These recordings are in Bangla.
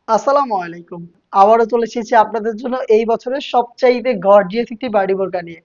আসসালামু আলাইকুম। আবারও চলে এসেছি আপনাদের জন্য এই বছরের সবচাইতে গর্জিয়াস একটি পার্টি বোরকা নিয়ে।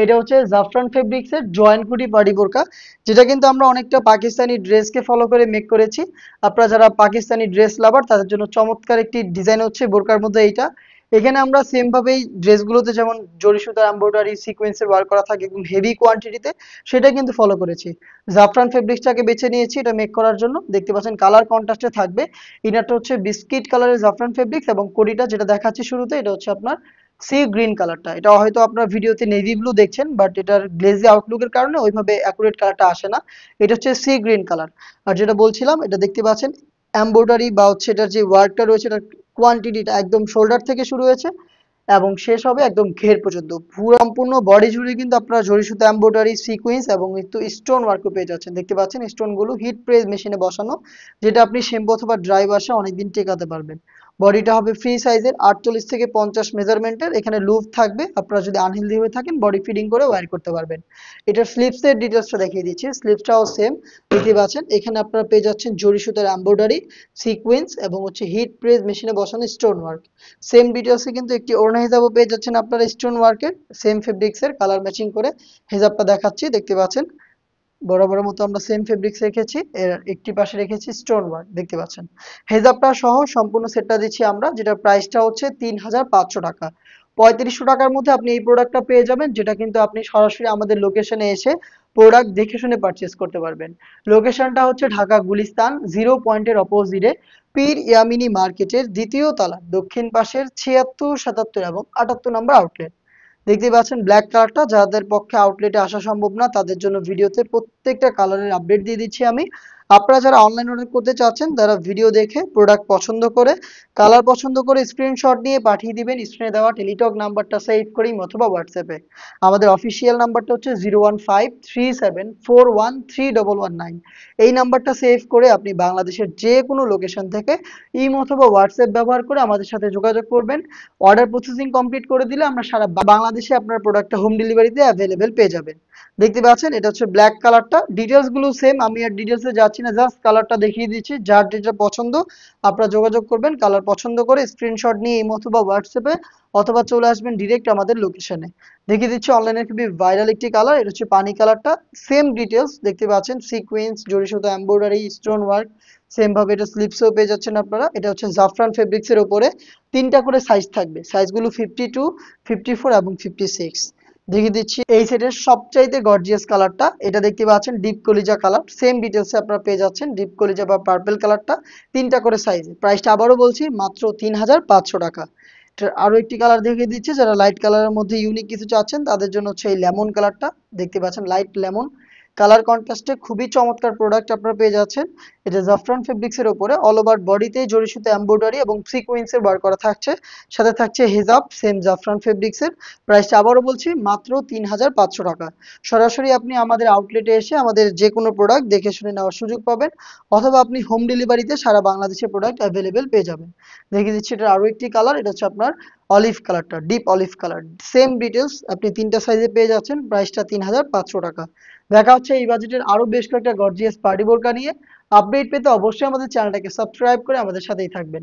এটা হচ্ছে জাফরান ফেব্রিক্স এর জয়েন্ট কুটি পার্টি বোরকা, যেটা কিন্তু আমরা অনেকটা পাকিস্তানি ড্রেসকে ফলো করে মেক করেছি। আপনারা যারা পাকিস্তানি ড্রেস লাভার তাদের জন্য চমৎকার একটি ডিজাইন হচ্ছে বোরকার মধ্যে এইটা। এখানে আমরা সেম ভাবেই ড্রেসগুলোতে যেমন জরি সুতার এমব্রয়ডারি সিকোয়েন্সের ওয়ার্ক করা থাকে একদম হেভি কোয়ান্টিটিতে, সেটা কিন্তু ফলো করেছি। জাফরান ফেব্রিক্সটাকে বেছে নিয়েছি এটা মেক করার জন্য। দেখতে পাচ্ছেন কালার কন্ট্রাস্টে থাকবে। ইনারটা হচ্ছে বিস্কিট কালারের জাফরান ফেব্রিক্স এবং কোডিটা যেটা দেখাচ্ছি শুরুতে এটা হচ্ছে আপনার সি গ্রিন কালারটা। এটা হয়তো আপনার ভিডিওতে নেভি ব্লু দেখছেন, বাট এটার গ্লেজি আউটলুকের কারণে ওইভাবে অ্যাকুরেট কালারটা আসে না। এটা হচ্ছে সি গ্রিন কালার। আর যেটা বলছিলাম, এটা দেখতে পাচ্ছেন এমব্রয়ডারি বা হচ্ছে এটার যে ওয়ার্কটা রয়েছে এটার কোয়ান্টিটিটা একদম শোল্ডার থেকে শুরু হয়েছে এবং শেষ হবে একদম ঘের পর্যন্ত। পুরো সম্পূর্ণ বডি জুড়ে কিন্তু আপনারা জরি সুতা এমব্রয়ডারি সিকোয়েন্স এবং একটু স্টোন ওয়ার্কও পেয়ে যাচ্ছেন। দেখতে পাচ্ছেন স্টোনগুলো হিট প্রেস মেশিনে বসানো, যেটা আপনি শ্যাম্পু অথবা ড্রাই ওয়াশে অনেকদিন টেকাতে পারবেন। বডিটা হবে ফ্রি সাইজের 48 থেকে 50 মেজারমেন্টের। এখানে লুপ থাকবে, আপনারা যদি আনহেলদি হয়ে থাকেন বডি ফিটিং করে ওয়্যার করতে পারবেন। এটার স্লিপসের ডিটেলসটা দেখিয়ে দিচ্ছি। স্লিপসটাও সেম দেখতে পাচ্ছেন। এখানে আপনারা পেয়ে যাচ্ছেন জরি সুতার এমব্রয়ডারি সিকোয়েন্স এবং হচ্ছে হিট প্রেস মেশিনে বসানো স্টোন ওয়ার্ক। সেম ডিটেলসে কিন্তু একটি ওড়না হিসাবও পেয়ে যাচ্ছেন আপনারা স্টোন ওয়ার্কের সেম ফেব্রিক্সের কালার ম্যাচিং করে। হিজাবটা দেখাচ্ছি, দেখতে পাচ্ছেন বরাবরের মতো আমরা সেম ফেব্রিক্স রেখেছি, এর একটি পাশে রেখেছি স্টোন ওয়ার্ক দেখতে পাচ্ছেন। হেজাবটা সহ সম্পূর্ণ সেটটা দিচ্ছি আমরা, যেটার প্রাইসটা হচ্ছে 3500 টাকা। 3500 টাকার মধ্যে আপনি এই প্রোডাক্টটা পেয়ে যাবেন, যেটা কিন্তু আপনি সরাসরি আমাদের লোকেশনে এসে প্রোডাক্ট দেখে শুনে পারচেস করতে পারবেন। লোকেশনটা হচ্ছে ঢাকা গুলিস্তান 0 পয়েন্টের অপোজিটে পীর ইয়ামিনী মার্কেটের দ্বিতীয় তলা দক্ষিণ পাশের 76, 77 এবং 78 নম্বর আউটলেট। দেখতে পাচ্ছেন ব্ল্যাক কালারটা, যাদের পক্ষে আউটলেটে আসা সম্ভব না তাদের জন্য ভিডিওতে প্রত্যেকটা কালারের আপডেট দিয়ে দিচ্ছি আমি। আপনারা যারা অনলাইন অর্ডার করতে চাচ্ছেন তারা ভিডিও দেখে প্রোডাক্ট পছন্দ করে কালার পছন্দ করে স্ক্রিনশট নিয়ে পাঠিয়ে দিবেন স্ক্রিনে দেওয়া টেলিটক নাম্বারটা সেভ করেই অথবা হোয়াটসঅ্যাপে। আমাদের অফিসিয়াল নাম্বারটা হচ্ছে 01537413119। এই নাম্বারটা সেভ করে আপনি বাংলাদেশের যে কোনো লোকেশন থেকে ইমো অথবা হোয়াটসঅ্যাপ ব্যবহার করে আমাদের সাথে যোগাযোগ করবেন। অর্ডার প্রসেসিং কমপ্লিট করে দিলে আমরা সারা বাংলাদেশে আপনার প্রোডাক্টটা হোম ডেলিভারিতে অ্যাভেলেবেল পেয়ে যাবেন। দেখতে পাচ্ছেন এটা হচ্ছে ব্ল্যাক কালারটা। ডিটেলস গুলো সেম, আমি আর ডিটেলসে যাচ্ছি না, জাস্ট কালারটা দেখিয়ে দিচ্ছি। যার যেটা পছন্দ আপনারা যোগাযোগ করবেন, কালার পছন্দ করে স্ক্রিনশট নিয়ে ইমো অথবা হোয়াটসঅ্যাপে অথবা চলে আসবেন ডিরেক্ট আমাদের লোকেশনে। দেখিয়ে দিচ্ছি অনলাইনে খুবই ভাইরাল একটি কালার, এটা হচ্ছে পানি কালারটা। সেম ডিটেলস দেখতে পাচ্ছেন, সিকোয়েন্স জরি সুতা এমব্রয়ডারি স্টোন ওয়ার্ক সেম ভাবে এটা স্লিপসেও পেয়ে যাচ্ছেন আপনারা। এটা হচ্ছে জাফরান ফেব্রিক্সের উপরে তিনটা করে সাইজ থাকবে, সাইজগুলো 52, 54 এবং 56। দেখিয়ে দিচ্ছি এই সেটের সবচাইতে গর্জিয়াস কালারটা, এটা দেখতে পাচ্ছেন ডিপ কলিজা কালার। সেম ডিটেলসে আপনারা পেয়ে যাচ্ছেন ডিপ কলিজা বা পার্পল কালারটা তিনটা করে সাইজে। প্রাইসটা আবারও বলছি মাত্র 3500 টাকা। এটার আরো একটি কালার দেখিয়ে দিচ্ছি, যারা লাইট কালারের মধ্যে ইউনিক কিছু চাচ্ছেন তাদের জন্য হচ্ছে এই লেমন কালারটা। দেখতে পাচ্ছেন লাইট লেমন কালার কন্ট্রাস্টে খুবই চমৎকার প্রোডাক্ট আপনারা পেয়ে যাচ্ছেন। এটা জাফরান ফেব্রিক্সের উপরে অল ওভার বডিতে জরি সুতা এমব্রয়ডারি এবং সিকোয়েন্সের ওয়ার্ক করা থাকছে, সাথে থাকছে হিজাব সেম জাফরান ফেব্রিক্সের। প্রাইসটা আবারও বলছি মাত্র 3500 টাকা। সরাসরি আপনি আমাদের আউটলেটে এসে আমাদের যে কোনো প্রোডাক্ট দেখে শুনে নেওয়ার সুযোগ পাবেন, অথবা আপনি হোম ডেলিভারিতে সারা বাংলাদেশে প্রোডাক্ট অ্যাভেলেবেল পেয়ে যাবেন। দেখিয়ে দিচ্ছি এটার আরো একটি কালার, এটা হচ্ছে আপনার অলিভ কালারটা, deep olive colour. Same details আপনি তিনটা সাইজে পেয়ে যাচ্ছেন, প্রাইসটা 3500 টাকা। দেখা হচ্ছে এই বাজেটের আরো বেশ কয়েকটা গর্জিয়াস পার্টি বোরকা নিয়ে। আপডেট পেতে অবশ্যই আমাদের চ্যানেলটাকে সাবস্ক্রাইব করে আমাদের সাথেই থাকবেন।